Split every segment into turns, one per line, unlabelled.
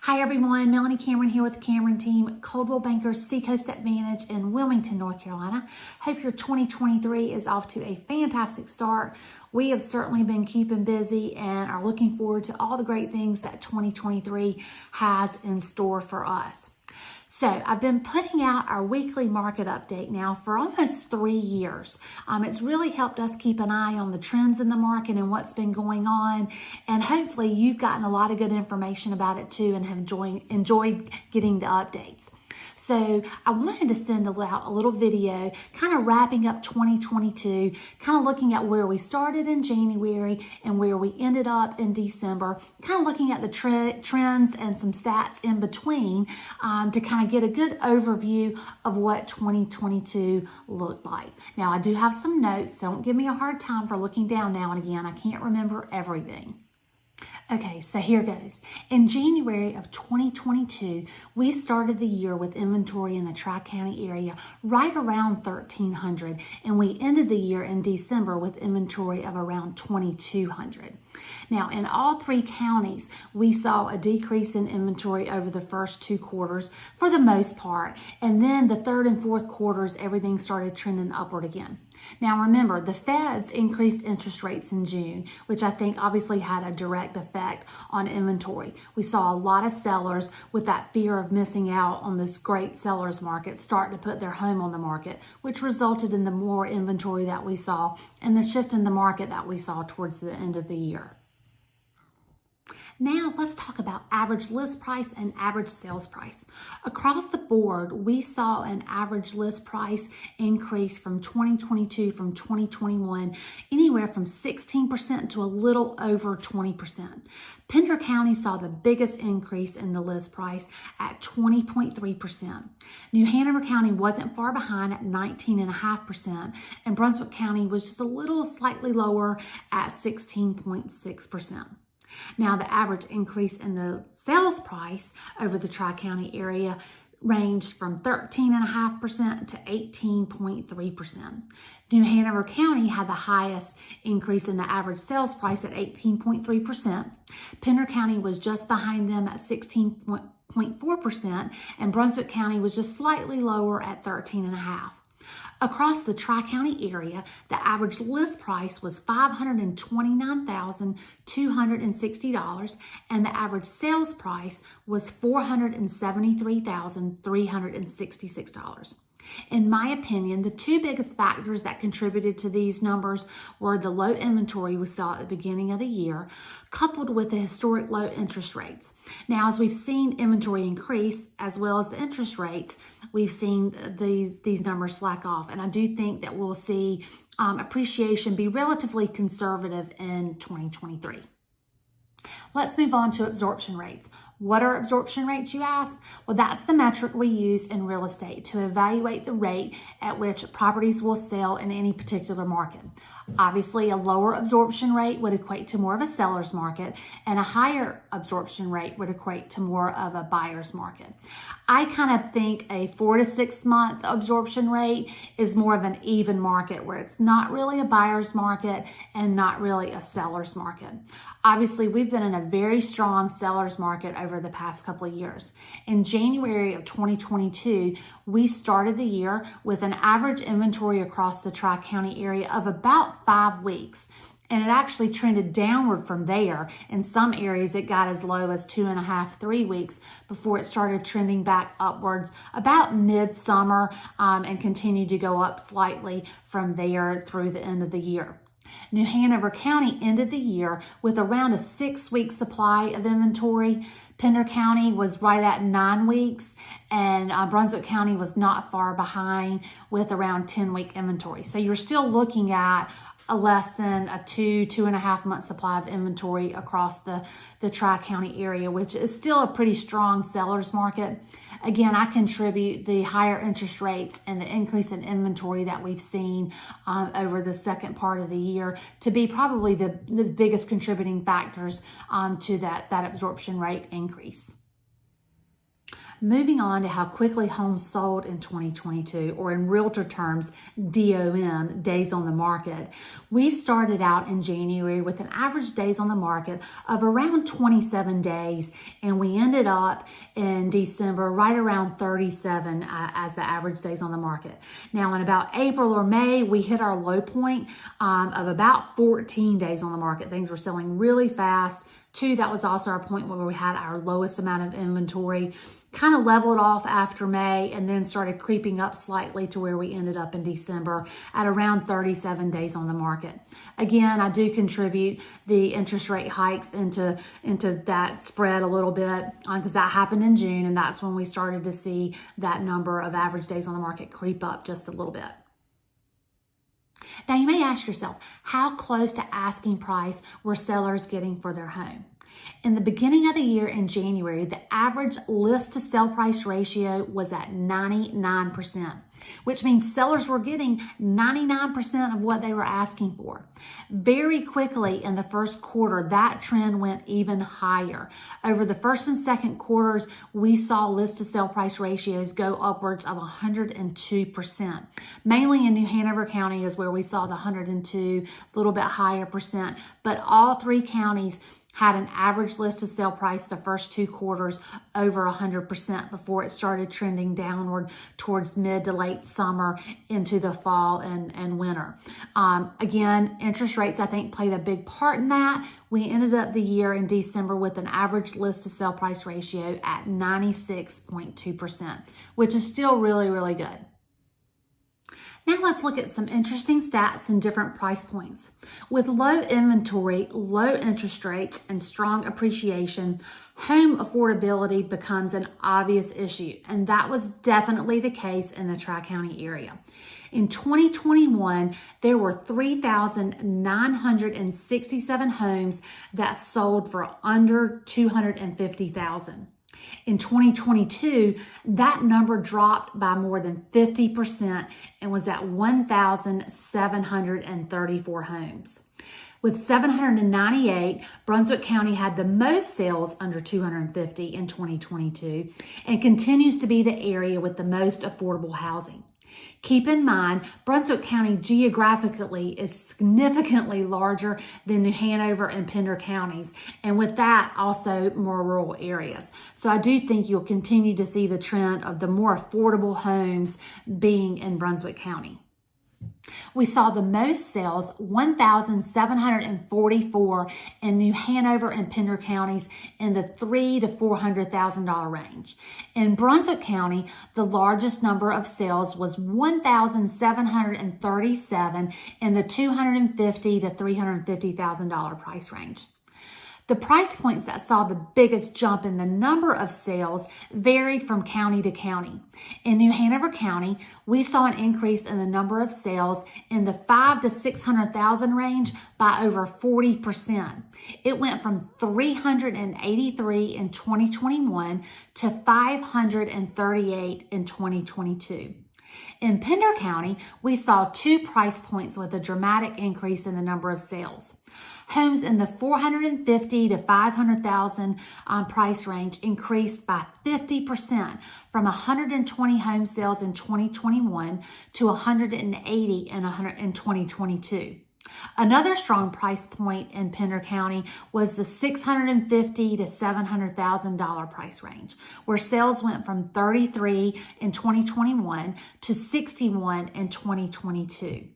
Hi everyone, Melanie Cameron here with the Cameron team, Coldwell Banker Seacoast Advantage in Wilmington, North Carolina. Hope your 2023 is off to a fantastic start. We have certainly been keeping busy and are looking forward to all the great things that 2023 has in store for us. So I've been putting out our weekly market update now for almost 3 years. It's really helped us keep an eye on the trends in the market and what's been going on. And hopefully you've gotten a lot of good information about it too and have enjoyed getting the updates. So I wanted to send out a little video kind of wrapping up 2022, kind of looking at where we started in January and where we ended up in December, kind of looking at the trends and some stats in between to kind of get a good overview of what 2022 looked like. Now, I do have some notes, so don't give me a hard time for looking down now and again. I can't remember everything. Okay, so here goes. In January of 2022, we started the year with inventory in the Tri-County area right around 1,300, and we ended the year in December with inventory of around 2,200. Now, in all 3 counties, we saw a decrease in inventory over the first 2 quarters for the most part, and then the 3rd and 4th quarters, everything started trending upward again. Now remember, the Feds increased interest rates in June, which I think obviously had a direct effect on inventory. We saw a lot of sellers with that fear of missing out on this great seller's market start to put their home on the market, which resulted in the more inventory that we saw and the shift in the market that we saw towards the end of the year. Now let's talk about average list price and average sales price. Across the board, we saw an average list price increase from 2022 from 2021, anywhere from 16% to a little over 20%. Pender County saw the biggest increase in the list price at 20.3%. New Hanover County wasn't far behind at 19.5%, and Brunswick County was just a little slightly lower at 16.6%. Now, the average increase in the sales price over the Tri-County area ranged from 13.5% to 18.3%. New Hanover County had the highest increase in the average sales price at 18.3%. Pender County was just behind them at 16.4%, and Brunswick County was just slightly lower at 13.5%. Across the Tri-County area, the average list price was $529,260, and the average sales price was $473,366. In my opinion, the 2 biggest factors that contributed to these numbers were the low inventory we saw at the beginning of the year, coupled with the historic low interest rates. Now, as we've seen inventory increase, as well as the interest rates, we've seen these numbers slack off. And I do think that we'll see appreciation be relatively conservative in 2023. Let's move on to absorption rates. What are absorption rates, you ask? Well, that's the metric we use in real estate to evaluate the rate at which properties will sell in any particular market. Obviously, a lower absorption rate would equate to more of a seller's market, and a higher absorption rate would equate to more of a buyer's market. I kind of think a 4 to 6 month absorption rate is more of an even market where it's not really a buyer's market and not really a seller's market. Obviously, we've been in a very strong seller's market over the past couple of years. In January of 2022, we started the year with an average inventory across the Tri-County area of about 5 weeks. And it actually trended downward from there. In some areas, it got as low as 2.5, 3 weeks before it started trending back upwards about midsummer and continued to go up slightly from there through the end of the year. New Hanover County ended the year with around a 6-week supply of inventory. Pender County was right at 9 weeks, and Brunswick County was not far behind with around 10-week inventory. So you're still looking at a less than a 2.5 month supply of inventory across the Tri-County area, which is still a pretty strong seller's market. Again, I contribute the higher interest rates and the increase in inventory that we've seen over the second part of the year to be probably the biggest contributing factors to that absorption rate increase. Moving on to how quickly homes sold in 2022, or in realtor terms, DOM, days on the market. We started out in January with an average days on the market of around 27 days, and we ended up in December right around 37 as the average days on the market. Now, in about April or May, we hit our low point of about 14 days on the market. Things were selling really fast. That was also our point where we had our lowest amount of inventory. Kind of leveled off after May and then started creeping up slightly to where we ended up in December at around 37 days on the market. Again, I do contribute the interest rate hikes into that spread a little bit because that happened in June, and that's when we started to see that number of average days on the market creep up just a little bit. Now, you may ask yourself, how close to asking price were sellers getting for their home? In the beginning of the year in January, the average list to sell price ratio was at 99%, which means sellers were getting 99% of what they were asking for. Very quickly in the first quarter, that trend went even higher. Over the first and second quarters, we saw list to sell price ratios go upwards of 102%. Mainly in New Hanover County is where we saw the 102, a little bit higher percent, but all three counties had an average list to sell price the first two quarters over 100% before it started trending downward towards mid to late summer into the fall and winter. Again, interest rates, I think, played a big part in that. We ended up the year in December with an average list to sell price ratio at 96.2%, which is still really, really good. Now let's look at some interesting stats and different price points. With low inventory, low interest rates, and strong appreciation, home affordability becomes an obvious issue, and that was definitely the case in the Tri-County area. In 2021, there were 3,967 homes that sold for under $250,000. In 2022, that number dropped by more than 50% and was at 1,734 homes. With 798, Brunswick County had the most sales under 250 in 2022 and continues to be the area with the most affordable housing. Keep in mind, Brunswick County geographically is significantly larger than New Hanover and Pender counties, and with that, also more rural areas. So I do think you'll continue to see the trend of the more affordable homes being in Brunswick County. We saw the most sales, 1,744 in New Hanover and Pender counties in the $300,000 to $400,000 range. In Brunswick County, the largest number of sales was 1,737 in the $250,000 to $350,000 price range. The price points that saw the biggest jump in the number of sales varied from county to county. In New Hanover County, we saw an increase in the number of sales in the $500,000 to $600,000 range by over 40%. It went from 383 in 2021 to 538 in 2022. In Pender County, we saw two price points with a dramatic increase in the number of sales. Homes in the $450,000 to $500,000 price range increased by 50% from 120 home sales in 2021 to 180 in 2022. Another strong price point in Pender County was the $650,000 to $700,000 price range, where sales went from 33 in 2021 to 61 in 2022.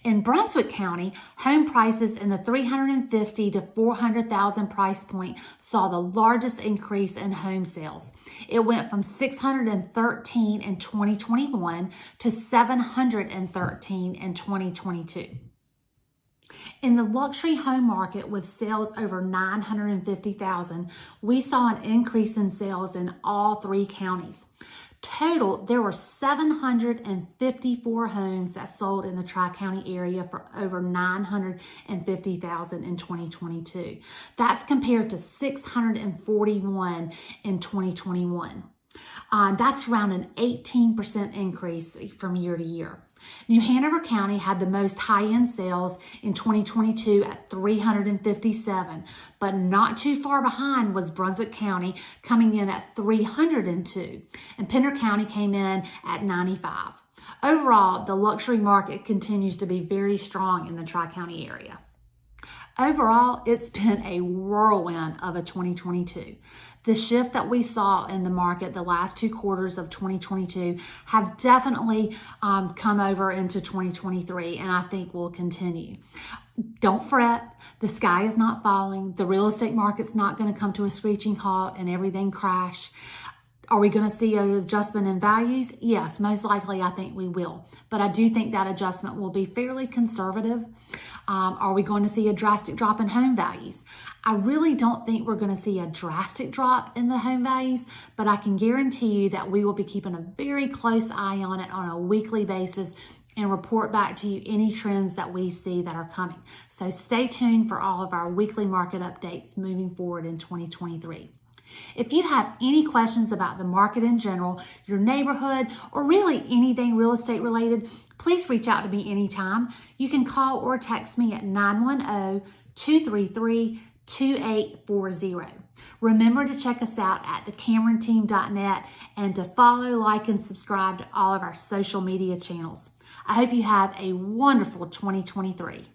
In Brunswick County, home prices in the $350,000 to $400,000 price point saw the largest increase in home sales. It went from 613 in 2021 to 713 in 2022. In the luxury home market with sales over $950,000, we saw an increase in sales in all three counties. Total, there were 754 homes that sold in the Tri-County area for over $950,000 in 2022. That's compared to 641 in 2021. That's around an 18% increase from year to year. New Hanover County had the most high-end sales in 2022 at 357, but not too far behind was Brunswick County, coming in at 302, and Pender County came in at 95. Overall, the luxury market continues to be very strong in the Tri-County area. Overall, it's been a whirlwind of a 2022. The shift that we saw in the market the last 2 quarters of 2022 have definitely come over into 2023, and I think will continue. Don't fret. The sky is not falling. The real estate market's not going to come to a screeching halt and everything crash. Are we going to see an adjustment in values? Yes, most likely I think we will. But I do think that adjustment will be fairly conservative. Are we going to see a drastic drop in home values? I really don't think we're going to see a drastic drop in the home values, but I can guarantee you that we will be keeping a very close eye on it on a weekly basis and report back to you any trends that we see that are coming. So stay tuned for all of our weekly market updates moving forward in 2023. If you have any questions about the market in general, your neighborhood, or really anything real estate related, please reach out to me anytime. You can call or text me at 910-233-2840. Remember to check us out at thecameronteam.net and to follow, like, and subscribe to all of our social media channels. I hope you have a wonderful 2023.